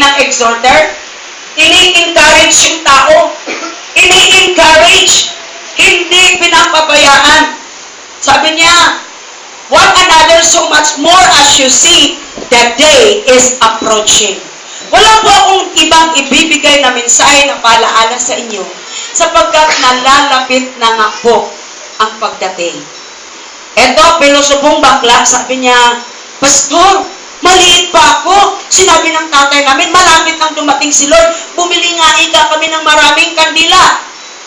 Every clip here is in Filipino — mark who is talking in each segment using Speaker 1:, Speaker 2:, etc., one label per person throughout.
Speaker 1: ng exhorter, ini-encourage yung tao. Ini-encourage, hindi pinapabayaan. Sabi niya, one another so much more as you see the day is approaching. Wala po akong ibang ibibigay na mensahe na paalaala sa inyo sapagkat nalalapit na nga po ang pagdating. Eto, pilusubong bakla, sabi niya, Pastor, maliit pa ako. Sinabi ng tatay namin, malapit nang dumating si Lord. Bumili nga ika kami ng maraming kandila.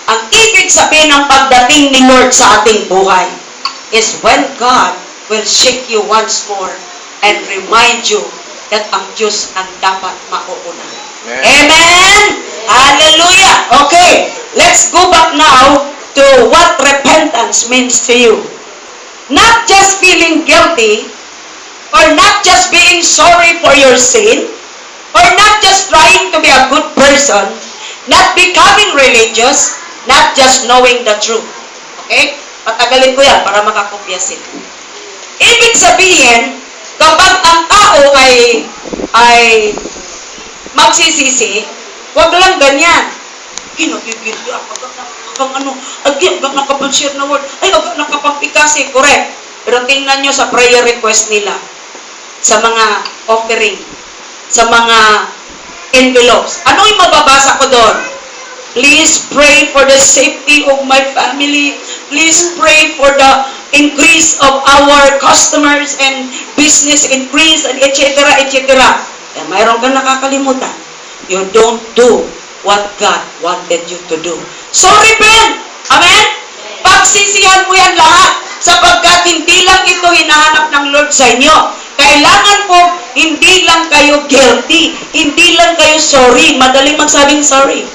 Speaker 1: Ang ibig sabihin ng pagdating ni Lord sa ating buhay is when God will shake you once more and remind you that ang Diyos ang dapat mauuna. Amen! Hallelujah! Okay, let's go back now to what repentance means to you. Not just feeling guilty, or not just being sorry for your sin, or not just trying to be a good person, not becoming religious, not just knowing the truth. Okay? Patagalin ko yan para makakopyasin. Ibig sabihin, kapag ang tao ay magsisisi, wag lang ganyan. Kinagigil ako, agad nakapag-share na word, agad nakapag-pikasi, correct. Pero tingnan nyo sa prayer request nila, sa mga offering, sa mga envelopes. Ano yung mababasa ko doon? Please pray for the safety of my family. Please pray for the increase of our customers and business increase and etc. etc. Eh, mayroon kang nakakalimutan. You don't do what God wanted you to do. So repent! Amen? Pagsisihan mo yan lahat sapagkat hindi lang ito hinahanap ng Lord sa inyo. Kailangan po, hindi lang kayo guilty. Hindi lang kayo sorry. Madaling magsabing sorry.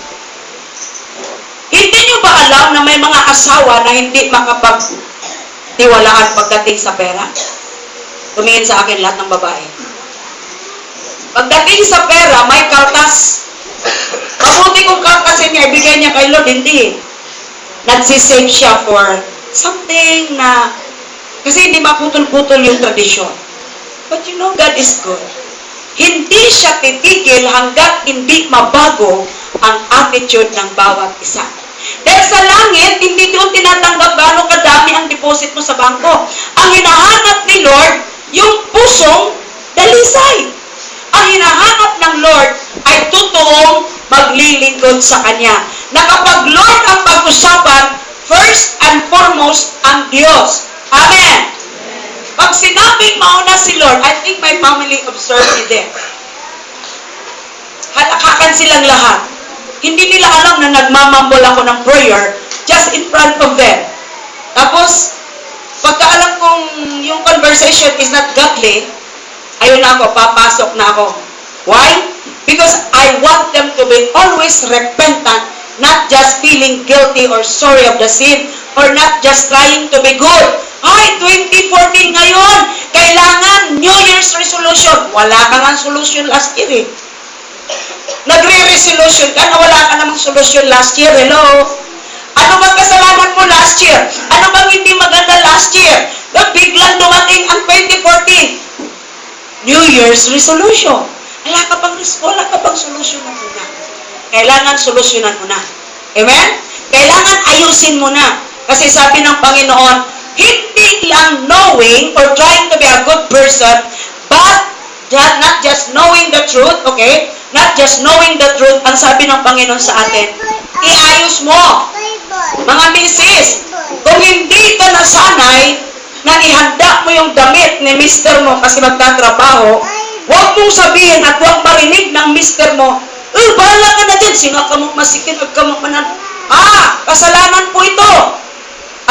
Speaker 1: Hindi nyo ba alam na may mga asawa na hindi makapagtiwalaan pagdating sa pera? Tumingin sa akin lahat ng babae. Pagdating sa pera, may kaltas. Mabuti kung kaltasin niya, ibigay niya kay Lord, hindi. Nagsisave siya for something na, kasi hindi maputol-putol yung tradisyon. But you know, God is good. Hindi siya titigil hanggat hindi mabago ang attitude ng bawat isa. Dahil sa langit, hindi doon tinatanggap gaano kadami ang deposit mo sa bangko. Ang hinahanap ni Lord, yung pusong dalisay. Ang hinahanap ng Lord ay totoong maglilingkod sa Kanya. Na kapag Lord ang pag-usapan, first and foremost ang Diyos. Amen! Pag sinabing mauna si Lord, I think my family observed me there. Halakakan silang lahat. Hindi nila alam na nagmamambol ako ng prayer just in front of them. Tapos, pagka alam kong yung conversation is not godly, ayun na ako, papasok na ako. Why? Because I want them to be always repentant, not just feeling guilty or sorry of the sin, or not just trying to be good. Ay, 2014 ngayon, kailangan New Year's resolution. Wala ka nga solution last year eh. Nagre-resolution ka na wala ka namang solution last year. Hello? Ano bang kasalanan mo last year? Ano bang hindi maganda last year? Biglang dumating ang 2014. New Year's resolution. Wala ka pang solusyonan mo na. Kailangan solusyonan mo na. Amen? Kailangan ayusin mo na. Kasi sabi ng Panginoon, hindi lang knowing or trying to be a good person, but not just knowing the truth, okay? Not just knowing the truth, ang sabi ng Panginoon sa atin, iayos mo. Mga misis, kung hindi ka nasanay na ihanda mo yung damit ni mister mo kasi magtatrabaho, huwag mong sabihin at huwag marinig ng mister mo, bahala ka na din, singa ka mong masikin, huwag ka mong manan. Kasalanan po ito.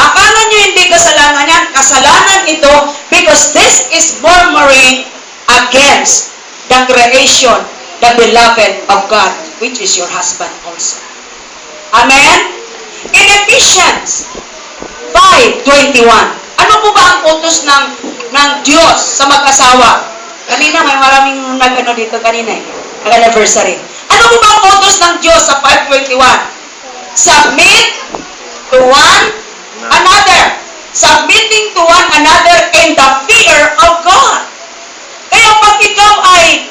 Speaker 1: Akala nyo hindi kasalanan yan. Kasalanan ito because this is murmuring against the creation, the beloved of God, which is your husband also. Amen? In Ephesians 5:21, ano po ba ang utos ng Diyos sa mag-asawa? Kanina, may maraming nag-ano dito kanina eh. Nag-anniversary. Ano po ba ang utos ng Diyos sa 5:21? Submit to one another. Submitting to one another in the fear of God. Kaya pag ikaw ay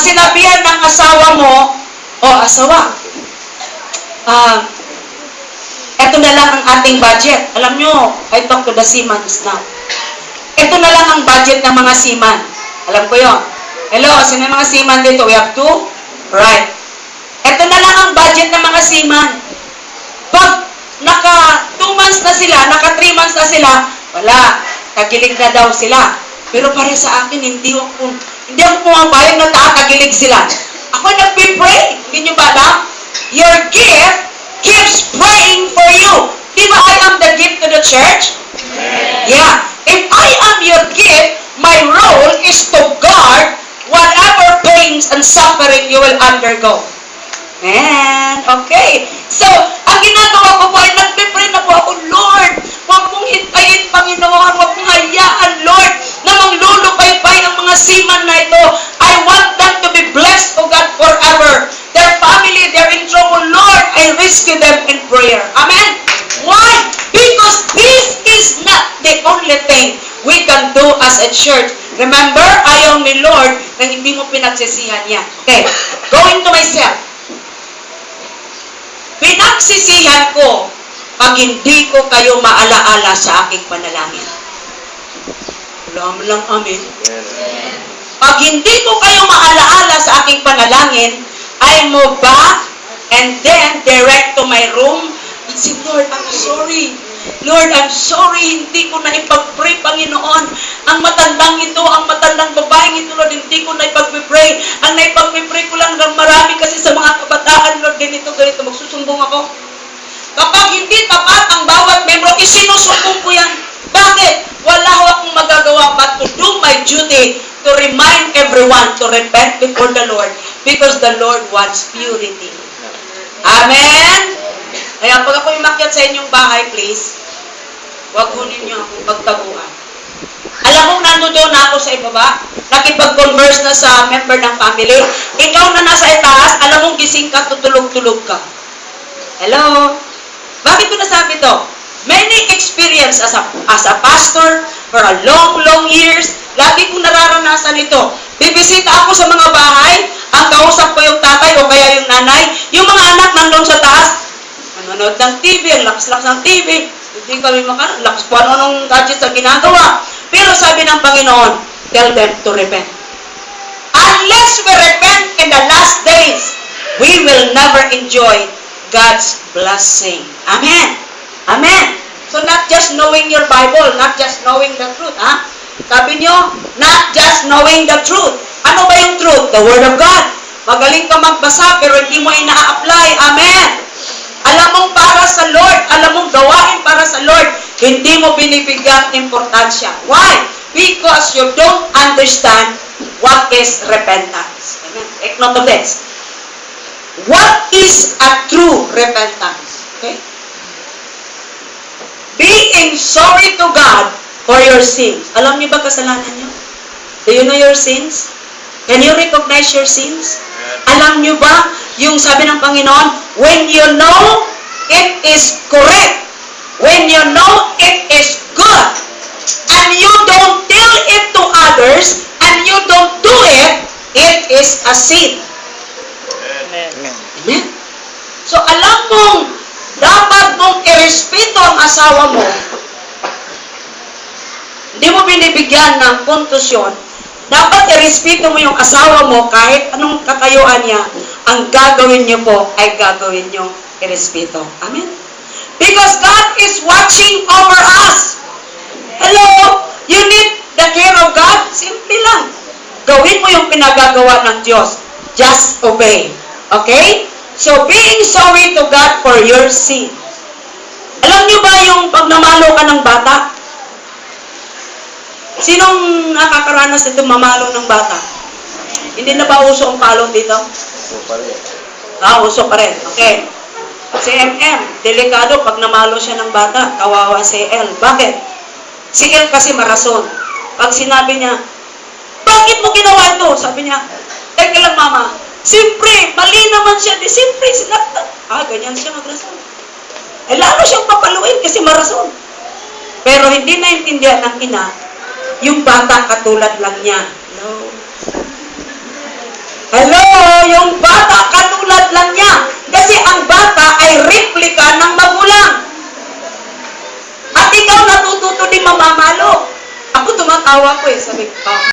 Speaker 1: sinabihan ng asawa mo, asawa, ito na lang ang ating budget. Alam nyo, I talk to the seamen now. Ito na lang ang budget ng mga seaman. Alam ko yon. Hello, sino yung mga seaman dito? We have two? Right. Ito na lang ang budget ng mga seaman. Pag naka 2 months na sila, naka 3 months na sila, wala, tagilig na daw sila. Pero para sa akin, hindi ako pumapayag na tagilig sila. Ako nagpipray. Hindi nyo ba alam? Your gift keeps praying for you. Di ba I am the gift to the church? Yeah. If I am your gift, my role is to guard whatever pains and suffering you will undergo. And, okay. So, ang ginagawa ko po ay nagpipray na po ako, Lord, huwag mong hintayin, Panginoon, huwag mong hayaan, Lord, na manglulupay-pay ang mga seaman na ito. I want them to be blessed, O God, forever. Their family, they're in trouble, Lord, I rescue them in prayer. Amen? Why? Because this is not the only thing we can do as a church. Remember, ayaw ni Lord na hindi mo pinagsisihan yan. Okay, going to myself. Pinagsisihan ko pag hindi ko kayo maalaala sa aking panalangin. Wala lang, amen. Pag hindi ko kayo maalaala sa aking panalangin, I move back and then direct to my room and say, Lord, I'm sorry. Lord, I'm sorry, hindi ko na ipag-pray, Panginoon. Ang matandang ito, ang matandang babaeng ito, Lord, hindi ko na ipag-pray. Ang naipag-pray ko lang marami kasi sa mga kabataan, Lord, ganito, magsusumbong ako. Kapag hindi tapat ang bawat membro, isinusumbong ko yan. Bakit? Wala akong magagawa but to do my duty to remind everyone to repent before the Lord because the Lord wants purity. Amen? Kaya pag ako umakyat sa inyong bahay, please, huwag mo ninyo akong pagtaguan. Alam mo, nandoon na ako sa ibaba, nakipag-converse na sa member ng family. Ikaw na nasa itaas, alam mong gising ka, tutulog-tulog ka. Hello? Bakit ko nasabi to? Many experience as a pastor for a long years, lagi kong nararanasan ito. Bibisita ako sa mga bahay, ang kausap ko yung tatay o kaya yung nanay, yung mga anak nandun sa taas, manonood ng TV, ang lakas-lakas ng TV, hindi kami lakas po anong gadget na ginagawa. Pero sabi ng Panginoon, tell them to repent. Unless we repent in the last days, we will never enjoy God's blessing. Amen. Amen. So not just knowing your Bible, not just knowing the truth, ha? Sabi nyo, not just knowing the truth. Ano ba yung truth? The Word of God. Magaling ka magbasa pero hindi mo ina-apply. Amen. Alam mong para sa Lord, alam mong gawain para sa Lord, hindi mo binibigyan importansya. Why? Because you don't understand what is repentance. Amen. Take note of this. What is a true repentance? Okay? Being sorry to God for your sins. Alam niyo ba kasalanan niyo? Do you know your sins? Can you recognize your sins? Alam niyo ba yung sabi ng Panginoon, when you know it is correct, when you know it is good, and you don't tell it to others, and you don't do it, it is a sin. Amen? So alam mong dapat mong irespeto ang asawa mo. Hindi mo binibigyan ng puntos yun. Dapat irespeto mo yung asawa mo kahit anong katayuan niya. Ang gagawin niyo po ay gagawin niyo irespeto. Amen? Because God is watching over us. Hello? You need the care of God? Simple lang. Gawin mo yung pinagagawa ng Diyos. Just obey. Okay? So, being sorry to God for your sin. Alam niyo ba yung pag namalo ka ng bata? Sinong nakakaranas nito mamalo ng bata? Hindi na ba uso ang palong dito?
Speaker 2: Uso pa rin.
Speaker 1: Uso pa rin. Okay. Si MM, delikado pag namalo siya ng bata. Kawawa si L. Bakit? Si L kasi marason. Pag sinabi niya, bakit mo ginawa ito? Sabi niya, teka lang mama, siyempre, mali naman siya. Siyempre, sinaktan. Ganyan siya magrason. Lalo siyang papaluin kasi marason. Pero hindi naintindihan ng ina, yung bata katulad lang niya. No. Hello, yung bata katulad lang niya. Kasi ang bata ay replika ng magulang. At ikaw natututo din mamamalo. Ako tumatawa ko sabi ko,